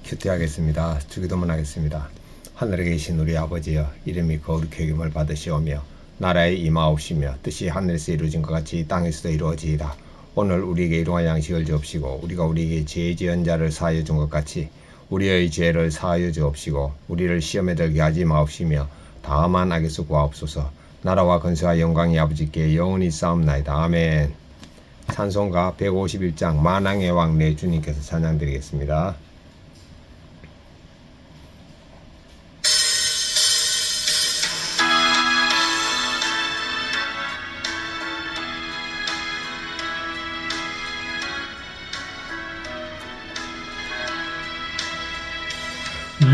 큐티하겠습니다. 주기도문 하겠습니다. 하늘에 계신 우리 아버지여, 이름이 거룩히 여김을 받으시오며 나라에 임하옵시며 뜻이 하늘에서 이루어진 것 같이 땅에서도 이루어지이다. 오늘 우리에게 일용할 양식을 주옵시고 우리가 우리에게 죄 지은 자를 사하여 준 것 같이 우리의 죄를 사하여 주옵시고 우리를 시험에 들게 하지 마옵시며 다만 악에서 구하옵소서. 나라와 권세와 영광이 아버지께 영원히 싸움나이다. 아멘. 찬송가 151장 만왕의 왕 내 주님께서 찬양드리겠습니다.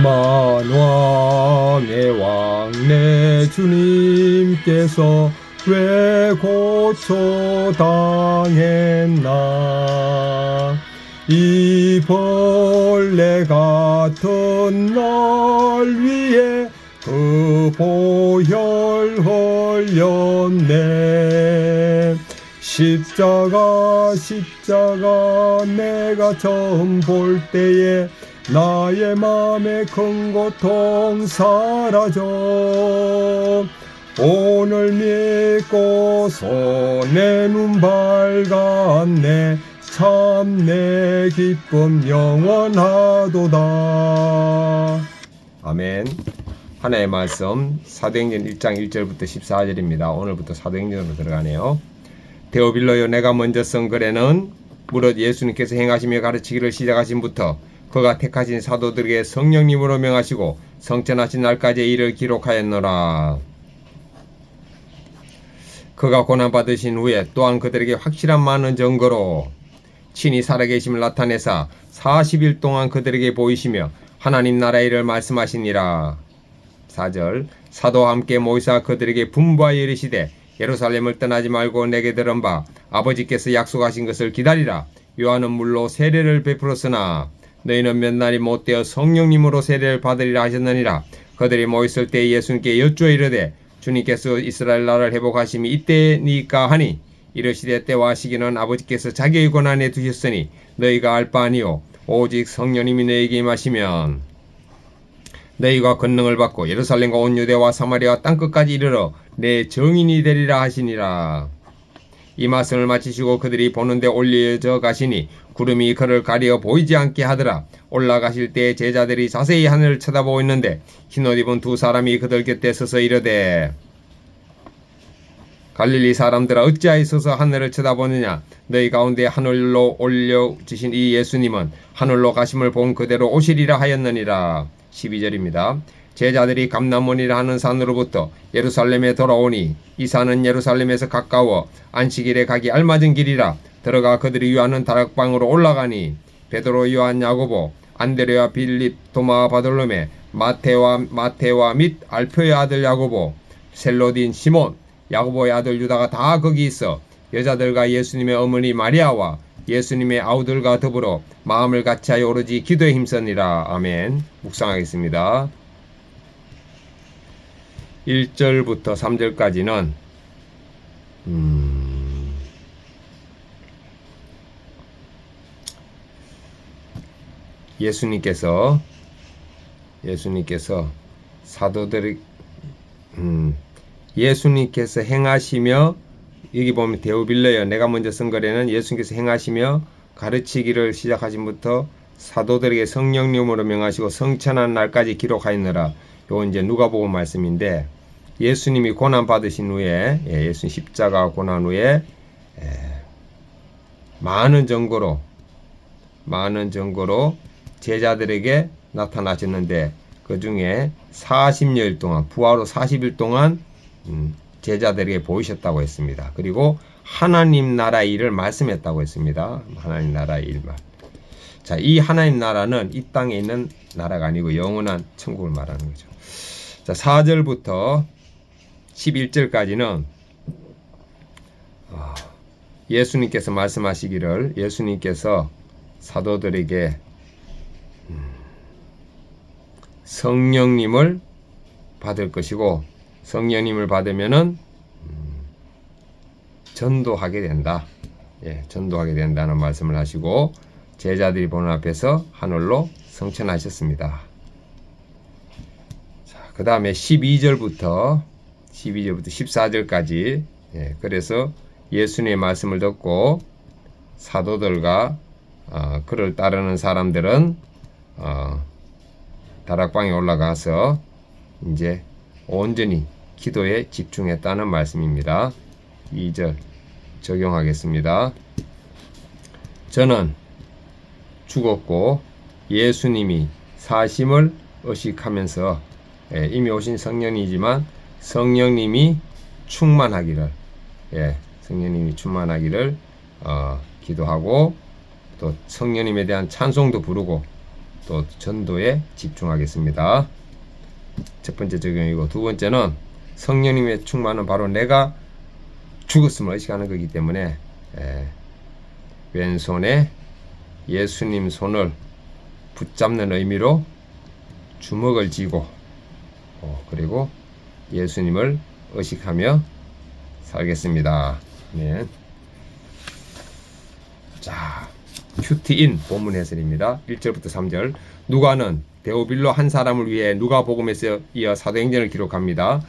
만왕의 왕 내 주님께서 왜 고초당했나. 이 벌레 같은 날 위에 그 보혈 흘렸네. 십자가 내가 처음 볼 때에 나의 맘에 큰 고통 사라져. 오늘 믿고서 내 눈 밝았네. 참 내 기쁨 영원하도다. 아멘. 하나의 말씀 사도행전 1장 1절부터 14절입니다. 오늘부터 사도행전으로 들어가네요. 데오빌로여, 내가 먼저 쓴 글에는 무릇 예수님께서 행하시며 가르치기를 시작하신부터 그가 택하신 사도들에게 성령님으로 명하시고 성천하신 날까지의 일을 기록하였노라. 그가 고난받으신 후에 또한 그들에게 확실한 많은 증거로 친히 살아계심을 나타내사 40일 동안 그들에게 보이시며 하나님 나라의 일을 말씀하시니라. 4절 사도와 함께 모이사 그들에게 분부하여 이르시되 예루살렘을 떠나지 말고 내게 들은 바 아버지께서 약속하신 것을 기다리라. 요한은 물로 세례를 베풀었으나 너희는 몇 날이 못되어 성령님으로 세례를 받으리라 하셨느니라. 그들이 모였을 때 예수님께 여쭈어 이르되 주님께서 이스라엘 나라를 회복하심이 이때니까 하니 이르시되 때와 시기는 아버지께서 자기의 권한에 두셨으니 너희가 알 바 아니요 오직 성령님이 너희에게 임하시면 너희가 권능을 받고 예루살렘과 온 유대와 사마리아 땅끝까지 이르러 내 증인이 되리라 하시니라. 이 말씀을 마치시고 그들이 보는데 올려져 가시니 구름이 그를 가리어 보이지 않게 하더라. 올라가실 때 제자들이 자세히 하늘을 쳐다보고 있는데 흰옷 입은 두 사람이 그들 곁에 서서 이르되 갈릴리 사람들아, 어찌하여 서서 하늘을 쳐다보느냐. 너희 가운데 하늘로 올려주신 이 예수님은 하늘로 가심을 본 그대로 오시리라 하였느니라. 12절입니다. 제자들이 감람원이라 하는 산으로부터 예루살렘에 돌아오니 이 산은 예루살렘에서 가까워 안식일에 가기 알맞은 길이라. 들어가 그들이 유하는 다락방으로 올라가니 베드로, 요한, 야고보, 안드레와 빌립, 도마, 바돌로메, 마테와 및 알표의 아들 야고보, 셀로딘 시몬, 야고보의 아들 유다가 다 거기 있어 여자들과 예수님의 어머니 마리아와 예수님의 아우들과 더불어 마음을 같이하여 오로지 기도에 힘쓰니라. 아멘. 묵상하겠습니다. 1절부터 3절까지는 예수님께서 사도들이 예수님께서 행하시며, 여기 보면 데오빌로여, 내가 먼저 쓴 글에는 예수님께서 행하시며 가르치기를 시작하신부터 사도들에게 성령님으로 명하시고 성천한 날까지 기록하였느라. 요건 이제 누가복음 말씀인데, 예수님이 고난 받으신 후에, 예수님 십자가 고난 후에 많은 증거로 제자들에게 나타나셨는데 그 중에 40일 동안, 부활 후 40일 동안 제자들에게 보이셨다고 했습니다. 그리고 하나님 나라의 일을 말씀했다고 했습니다. 하나님 나라의 일만. 자, 이 하나님 나라는 이 땅에 있는 나라가 아니고 영원한 천국을 말하는 거죠. 자, 4절부터 11절까지는 예수님께서 말씀하시기를, 예수님께서 사도들에게 성령님을 받을 것이고 성령님을 받으면은 전도하게 된다. 전도하게 된다는 말씀을 하시고 제자들이 보는 앞에서 하늘로 성천하셨습니다. 자, 그 다음에 12절부터 14절까지 그래서 예수님의 말씀을 듣고 사도들과 그를 따르는 사람들은 다락방에 올라가서 이제 온전히 기도에 집중했다는 말씀입니다. 2절 적용하겠습니다. 저는 죽었고 예수님이 사심을 의식하면서 이미 오신 성령이지만 성령님이 충만하기를 성령님이 충만하기를 기도하고 또 성령님에 대한 찬송도 부르고 또 전도에 집중하겠습니다. 첫 번째 적용이고, 두 번째는 성령님의 충만은 바로 내가 죽었음을 의식하는 거기 때문에 왼손에 예수님 손을 붙잡는 의미로 주먹을 쥐고 그리고 예수님을 의식하며 살겠습니다. 네. 자, 큐티인 본문 해설입니다. 1절부터 3절. 누가는 데오빌로 한 사람을 위해 누가복음에서 이어 사도행전을 기록합니다.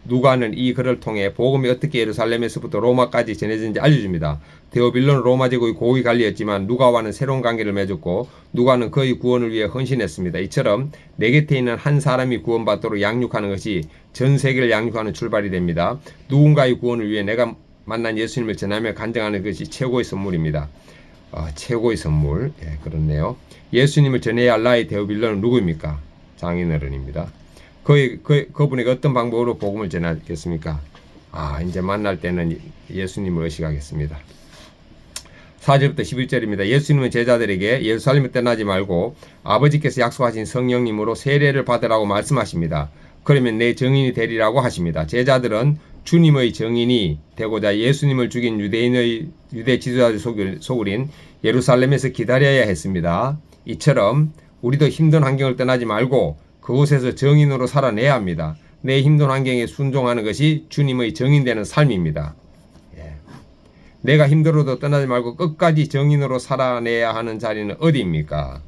누가는 이 글을 통해 복음이 어떻게 예루살렘에서부터 로마까지 전해졌는지 알려줍니다. 데오빌로는 로마 제국의 고위 관리였지만 누가와는 새로운 관계를 맺었고 누가는 그의 구원을 위해 헌신했습니다. 이처럼 내 곁에 있는 한 사람이 구원받도록 양육하는 것이 전 세계를 양육하는 출발이 됩니다. 누군가의 구원을 위해 내가 만난 예수님을 전하며 간증하는 것이 최고의 선물입니다. 최고의 선물. 그렇네요. 예수님을 전해야 할 나의 데오빌로는 누구입니까? 장인어른입니다. 그분에게 어떤 방법으로 복음을 전하겠습니까? 이제 만날 때는 예수님을 의식하겠습니다. 4절부터 11절입니다. 예수님은 제자들에게 예루살렘을 떠나지 말고 아버지께서 약속하신 성령님으로 세례를 받으라고 말씀하십니다. 그러면 내 증인이 되리라고 하십니다. 제자들은 주님의 증인이 되고자 예수님을 죽인 유대 지도자들 속으린 예루살렘에서 기다려야 했습니다. 이처럼 우리도 힘든 환경을 떠나지 말고 그곳에서 증인으로 살아내야 합니다. 내 힘든 환경에 순종하는 것이 주님의 증인되는 삶입니다. 내가 힘들어도 떠나지 말고 끝까지 증인으로 살아내야 하는 자리는 어디입니까?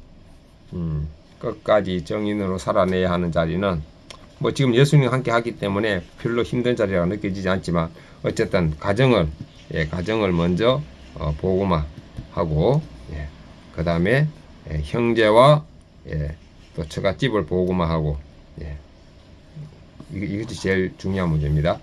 끝까지 증인으로 살아내야 하는 자리는 지금 예수님과 함께 하기 때문에 별로 힘든 자리라고 느껴지지 않지만 어쨌든 가정을 먼저 복음화하고 그 다음에 형제와 또 처갓집을 복음화하고 이것이 제일 중요한 문제입니다.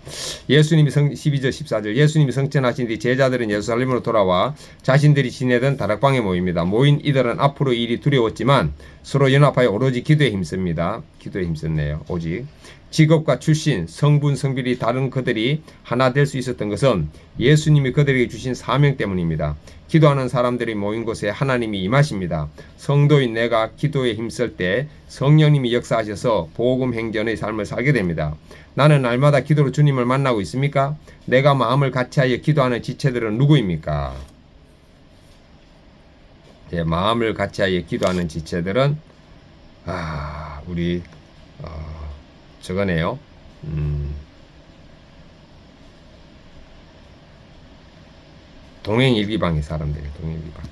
예수님이 12절 14절 예수님이 성천하신 뒤 제자들은 예루살렘으로 돌아와 자신들이 지내던 다락방에 모입니다. 모인 이들은 앞으로 일이 두려웠지만 서로 연합하여 오로지 기도에 힘씁니다. 기도에 힘썼네요. 오직 직업과 출신, 성분, 성별이 다른 그들이 하나 될 수 있었던 것은 예수님이 그들에게 주신 사명 때문입니다. 기도하는 사람들이 모인 곳에 하나님이 임하십니다. 성도인 내가 기도에 힘쓸 때 성령님이 역사하셔서 복음 행전의 삶을 살게 됩니다. 나는 날마다 기도로 주님을 만나고 있습니까? 내가 마음을 같이하여 기도하는 지체들은 누구입니까? 마음을 같이하여 기도하는 지체들은 우리 저거네요. 동행일기방의 사람들이에요. 동행일기방.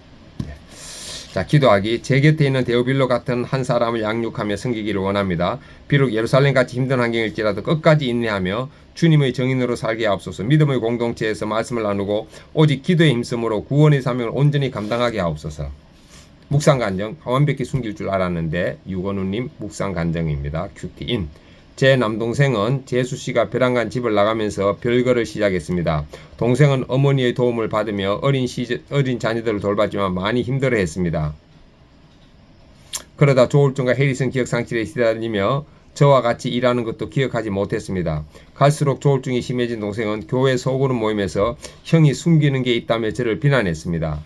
자, 기도하기. 제 곁에 있는 데오빌로 같은 한 사람을 양육하며 섬기기를 원합니다. 비록 예루살렘같이 힘든 환경일지라도 끝까지 인내하며 주님의 증인으로 살게 하옵소서. 믿음의 공동체에서 말씀을 나누고 오직 기도에 힘쓰므로 구원의 사명을 온전히 감당하게 하옵소서. 묵상간정. 완벽히 숨길 줄 알았는데 유건우님 묵상간정입니다. 큐티인. 제 남동생은 재수씨가 벼랑간 집을 나가면서 별거를 시작했습니다. 동생은 어머니의 도움을 받으며 어린 자녀들을 돌봤지만 많이 힘들어했습니다. 그러다 조울증과 해리슨 기억상실에 시달리며 저와 같이 일하는 것도 기억하지 못했습니다. 갈수록 조울증이 심해진 동생은 교회 소그룹 모임에서 형이 숨기는 게 있다며 저를 비난했습니다.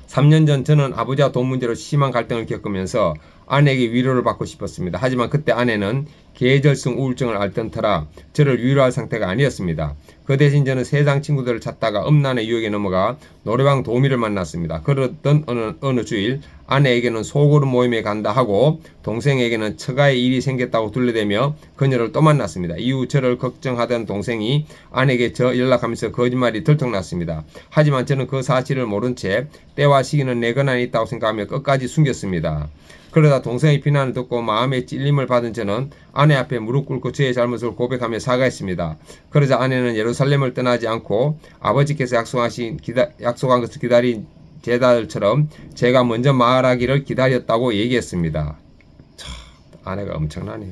3년 전 저는 아버지와 돈 문제로 심한 갈등을 겪으면서 아내에게 위로를 받고 싶었습니다. 하지만 그때 아내는 계절성 우울증을 앓던 터라 저를 위로할 상태가 아니었습니다. 그 대신 저는 세상 친구들을 찾다가 음란의 유혹에 넘어가 노래방 도우미를 만났습니다. 그러던 어느 주일 아내에게는 소그룹 모임에 간다 하고 동생에게는 처가에 일이 생겼다고 둘러대며 그녀를 또 만났습니다. 이후 저를 걱정하던 동생이 아내에게 연락하면서 거짓말이 들통났습니다. 하지만 저는 그 사실을 모른 채 때와 시기는 내 권한이 있다고 생각하며 끝까지 숨겼습니다. 그러다 동생의 비난을 듣고 마음에 찔림을 받은 저는 아내 앞에 무릎 꿇고 저의 잘못을 고백하며 사과했습니다. 그러자 아내는 예루살렘을 떠나지 않고 아버지께서 약속한 것을 기다린 제자들처럼 제가 먼저 말하기를 기다렸다고 얘기했습니다. 참, 아내가 엄청나네요.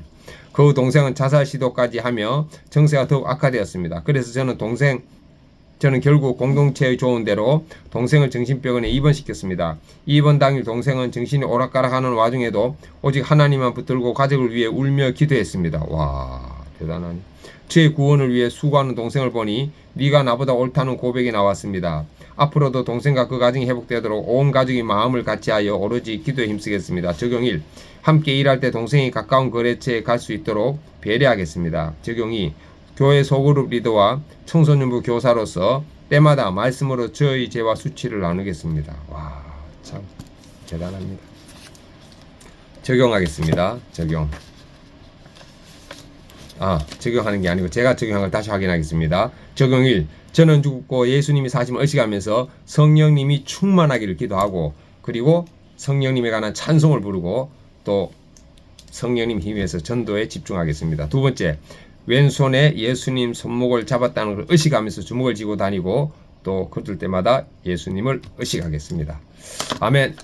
그 후 동생은 자살 시도까지 하며 정세가 더욱 악화되었습니다. 그래서 저는 결국 공동체의 조언 대로 동생을 정신병원에 입원시켰습니다. 입원 당일 동생은 정신이 오락가락하는 와중에도 오직 하나님만 붙들고 가족을 위해 울며 기도했습니다. 와, 대단하네. 저의 구원을 위해 수고하는 동생을 보니 네가 나보다 옳다는 고백이 나왔습니다. 앞으로도 동생과 그 가정이 회복되도록 온 가족이 마음을 같이하여 오로지 기도에 힘쓰겠습니다. 적용 1. 함께 일할 때 동생이 가까운 거래처에 갈 수 있도록 배려하겠습니다. 적용 2. 교회 소그룹 리더와 청소년부 교사로서 때마다 말씀으로 저의 죄와 수치를 나누겠습니다. 와, 참 대단합니다. 적용하겠습니다. 적용하는 게 아니고 제가 적용한 걸 다시 확인하겠습니다. 적용 1. 저는 죽고 예수님이 사심을 의식하면서 성령님이 충만하기를 기도하고 그리고 성령님에 관한 찬송을 부르고 또 성령님 힘에서 전도에 집중하겠습니다. 두 번째, 왼손에 예수님 손목을 잡았다는 걸 의식하면서 주먹을 쥐고 다니고 또 그럴 때마다 예수님을 의식하겠습니다. 아멘.